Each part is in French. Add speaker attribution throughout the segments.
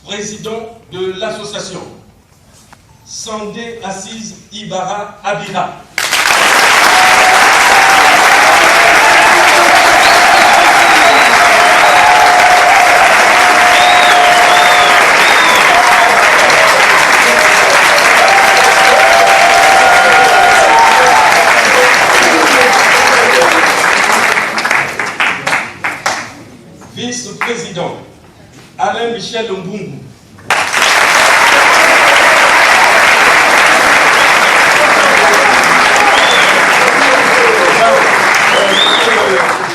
Speaker 1: président de l'association. Sandé Assise Ibara Abira. Vice-président, Alain Michel Mbungu.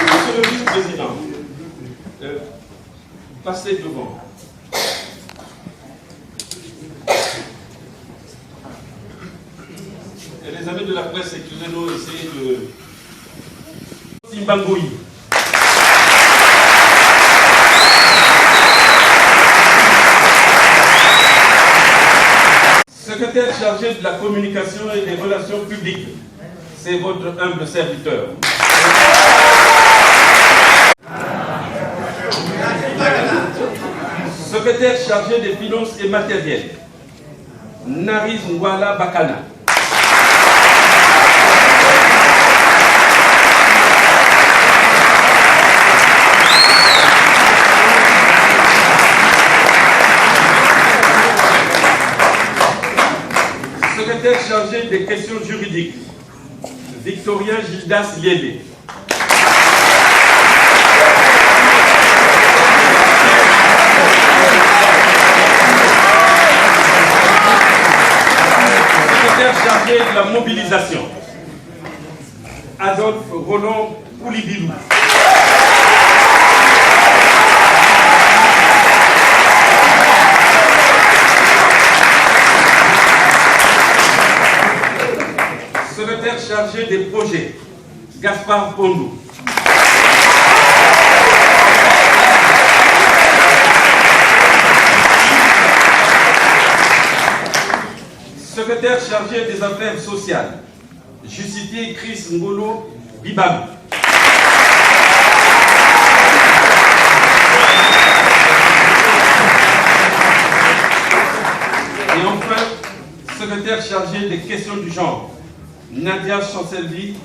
Speaker 1: Monsieur le vice-président, passez devant. Et les amis de la presse, excusez-nous, essayez de... Simbangoui. Secrétaire chargé de la communication et des relations publiques, c'est votre humble serviteur. Secrétaire chargé des finances et matériels, Nariz Nwala Bakana. Secrétaire chargé des questions juridiques, Victorien Gildas Liélé. Secrétaire chargé de la mobilisation, Adolphe Roland Koulibilou. Secrétaire chargé des projets, Gaspard Pondou. Secrétaire chargé des affaires sociales, Jusitier Chris Ngolo Bibam. Et enfin, secrétaire chargé des questions du genre, Nadia Chancelvi.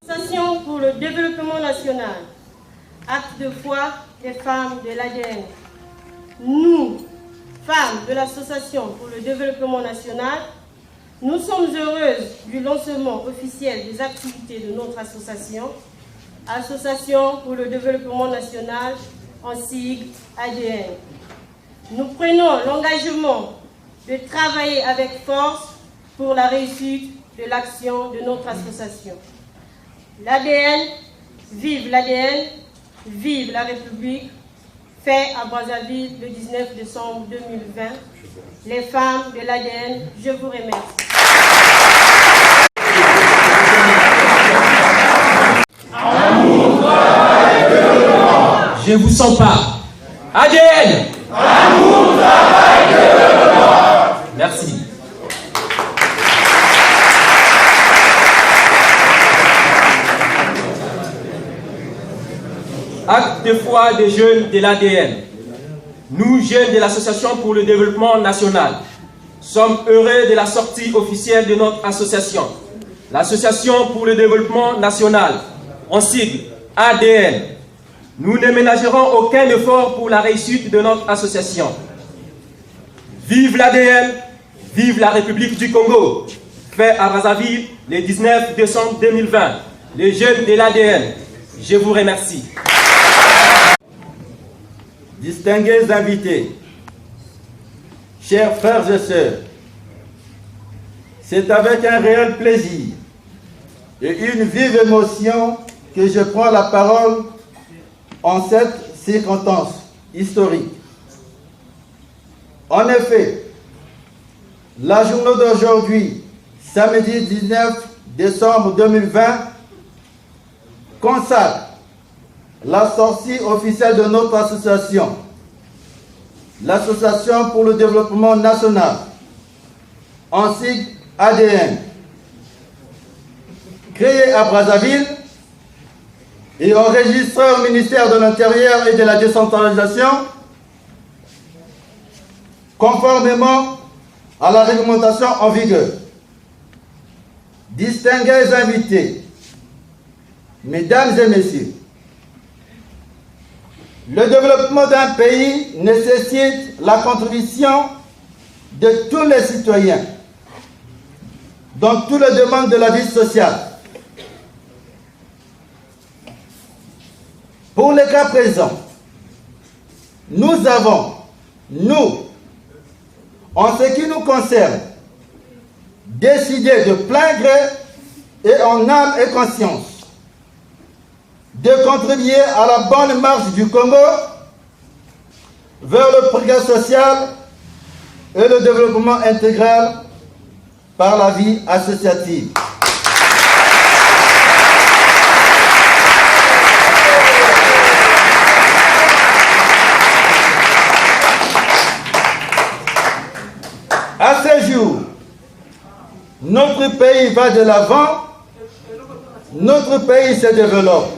Speaker 2: Association pour le développement national, acte de foi des femmes de l'ADN. Nous, femmes de l'association pour le développement national, nous sommes heureuses du lancement officiel des activités de notre association, Association pour le développement national, en sigle ADN. Nous prenons l'engagement de travailler avec force pour la réussite de l'action de notre association. L'ADN, vive la République, fait à Brazzaville le 19 décembre 2020. Les femmes de l'ADN, je vous remercie.
Speaker 3: Je vous sens pas. ADN. Merci. Acte de foi des jeunes de l'ADN. Nous, jeunes de l'Association pour le développement national, sommes heureux de la sortie officielle de notre association. L'Association pour le développement national, en sigle ADN. Nous ne ménagerons aucun effort pour la réussite de notre association. Vive l'ADN, vive la République du Congo. fait à Brazzaville le 19 décembre 2020. Les jeunes de l'ADN, je vous remercie.
Speaker 4: Distingués invités, chers frères et sœurs, c'est avec un réel plaisir et une vive émotion que je prends la parole en cette circonstance historique. En effet, la journée d'aujourd'hui, samedi 19 décembre 2020, consacre la sortie officielle de notre association, l'Association pour le développement national, en sigle ADN, créée à Brazzaville et enregistrée au ministère de l'Intérieur et de la décentralisation, conformément à la réglementation en vigueur. Distingués invités, mesdames et messieurs, le développement d'un pays nécessite la contribution de tous les citoyens dans tous les domaines de la vie sociale. Pour le cas présent, nous avons, en ce qui nous concerne, décidé de plein gré et en âme et conscience de contribuer à la bonne marche du Congo vers le progrès social et le développement intégral par la vie associative. À ce jour, notre pays va de l'avant, notre pays se développe.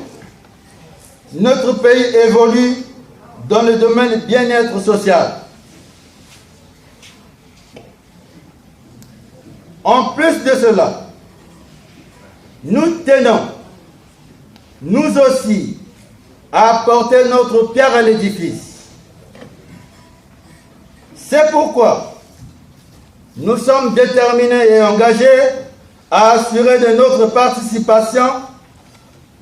Speaker 4: Notre pays évolue dans le domaine du bien-être social. En plus de cela, nous tenons, nous aussi, à apporter notre pierre à l'édifice. C'est pourquoi nous sommes déterminés et engagés à assurer de notre participation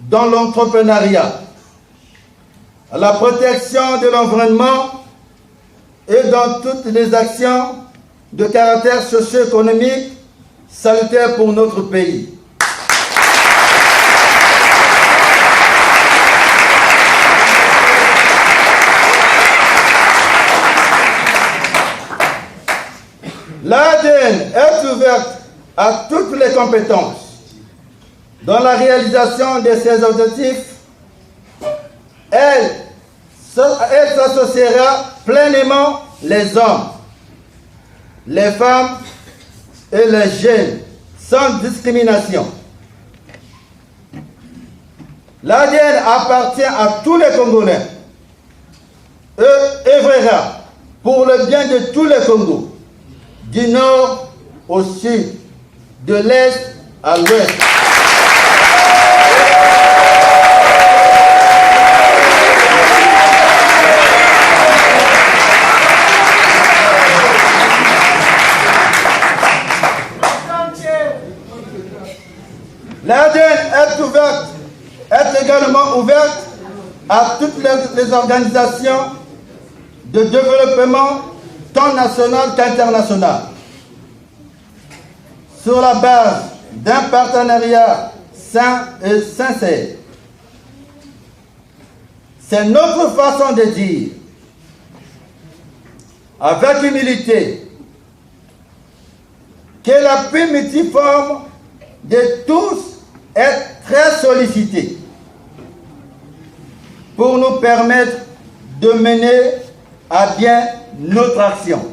Speaker 4: dans l'entrepreneuriat, à la protection de l'environnement et dans toutes les actions de caractère socio-économique salutaires pour notre pays. L'ADN est ouverte à toutes les compétences dans la réalisation de ces objectifs. Elle s'associera pleinement les hommes, les femmes et les jeunes, sans discrimination. L'ADN appartient à tous les Congolais et œuvrera pour le bien de tous les Congos, du nord au sud, de l'est à l'ouest. L'ADN est également ouverte à toutes les organisations de développement tant national qu'international, sur la base d'un partenariat sain et sincère. C'est notre façon de dire, avec humilité, que l'appui multiforme de tous est très sollicité pour nous permettre de mener à bien notre action.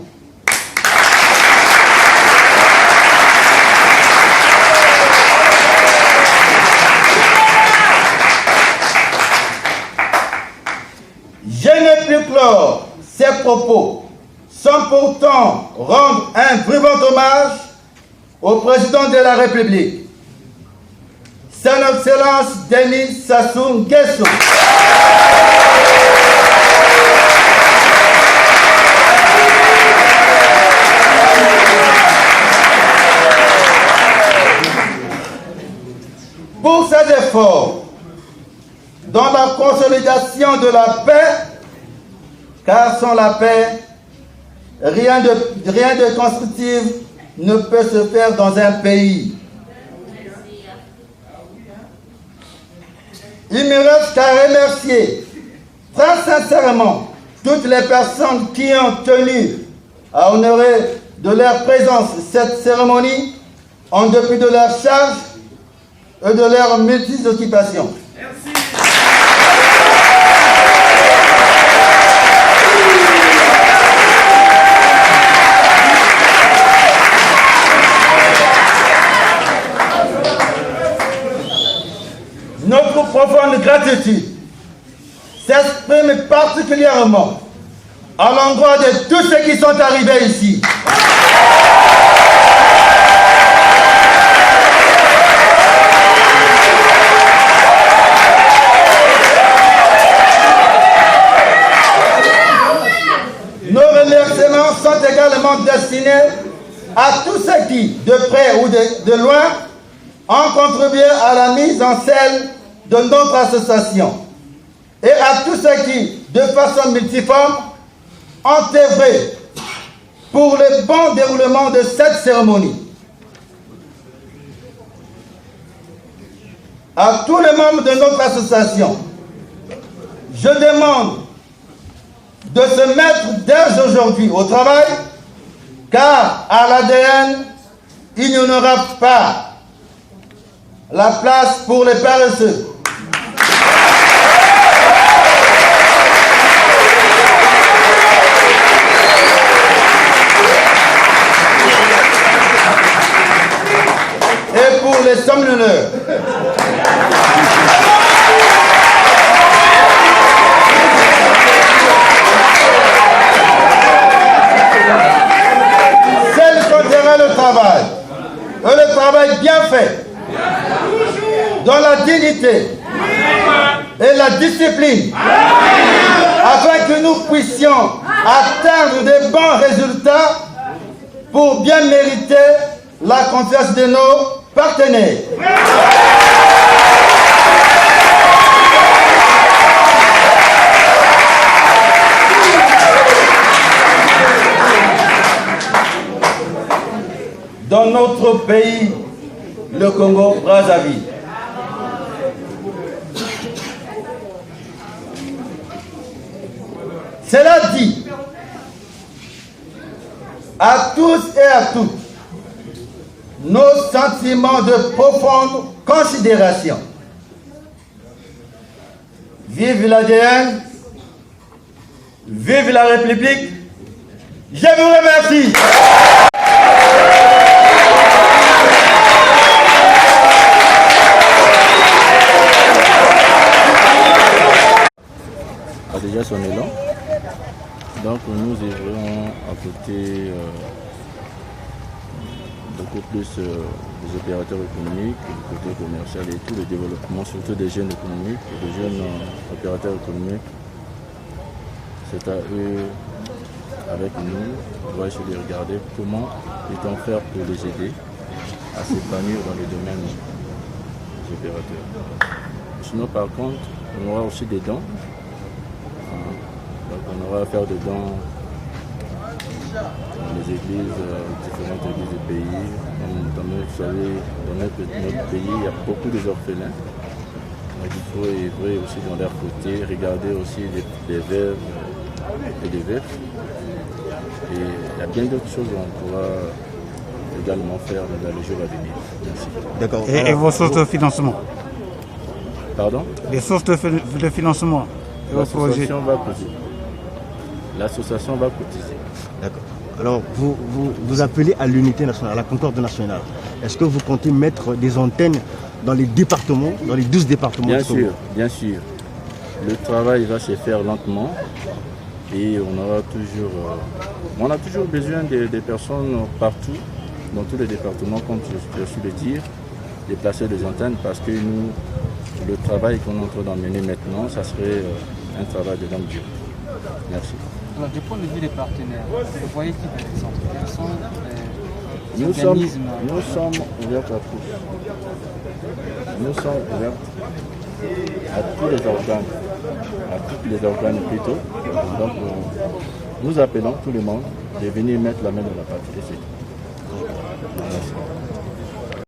Speaker 4: Je ne peux clore ces propos sans pourtant rendre un vibrant hommage au président de la République, Son Excellence Denis Sassou Nguesso. pour ses efforts dans la consolidation de la paix, car sans la paix, rien de constructif ne peut se faire dans un pays. Il me reste qu'à remercier très sincèrement toutes les personnes qui ont tenu à honorer de leur présence cette cérémonie en dépit de leur charge et de leurs multiples occupations. Merci. Notre profonde gratitude s'exprime particulièrement à l'endroit de tous ceux qui sont arrivés ici. Nos remerciements sont également destinés à tous ceux qui, de près ou de loin, ont contribué à la mise en scène de notre association et à tous ceux qui, de façon multiforme, ont œuvré pour le bon déroulement de cette cérémonie. À tous les membres de notre association, je demande de se mettre dès aujourd'hui au travail, car à l'ADN, il n'y en aura pas la place pour les paresseux. Et pour les somnoleurs. Celles qui comptera le travail, et le travail bien fait, dans la dignité et la discipline, afin que nous puissions atteindre de bons résultats pour bien mériter la confiance de nos partenaires. Dans notre pays, le Congo-Brazzaville, cela dit, à tous et à toutes, nos sentiments de profonde considération. Vive l'ADN, vive la République, je vous remercie.
Speaker 5: A déjà son élan. Donc nous œuvrons à côté beaucoup plus des opérateurs économiques, du côté commercial et tout le développement, surtout des jeunes économiques, des jeunes opérateurs économiques. C'est à eux, avec nous, on va essayer de regarder comment peut-on faire pour les aider à s'épanouir dans les domaines des opérateurs. Sinon par contre, on aura aussi des dons. Donc on aura à faire des dons dans les églises, différentes églises du pays. Comme vous savez, dans notre pays, il y a beaucoup d'orphelins. Donc il faut œuvrer aussi dans leur côté, regarder aussi des veuves et des veufs. Et il y a bien d'autres choses qu'on pourra également faire dans les jours à venir. Merci.
Speaker 6: D'accord. Et vos sources de financement?
Speaker 5: Pardon? Les
Speaker 6: sources de financement.
Speaker 5: L'association va cotiser. L'association va cotiser.
Speaker 6: D'accord. Alors, vous appelez à l'unité nationale, à la concorde nationale. Est-ce que vous comptez mettre des antennes dans les départements, dans les 12 départements?
Speaker 5: Bien sûr, bien sûr. Le travail va se faire lentement et on a toujours besoin des personnes partout, dans tous les départements, comme je suis le dire, de placer des antennes parce que nous, le travail qu'on est en train d'emmener maintenant, ça serait un travail de longue durée. Merci.
Speaker 7: Alors, du point de vue des partenaires, vous voyez qui par exemple, quels sont
Speaker 5: Nous sommes ouverts à tous. Nous sommes ouverts à tous les organes plutôt. Donc nous appelons tout le monde de venir mettre la main dans la pâte. Merci.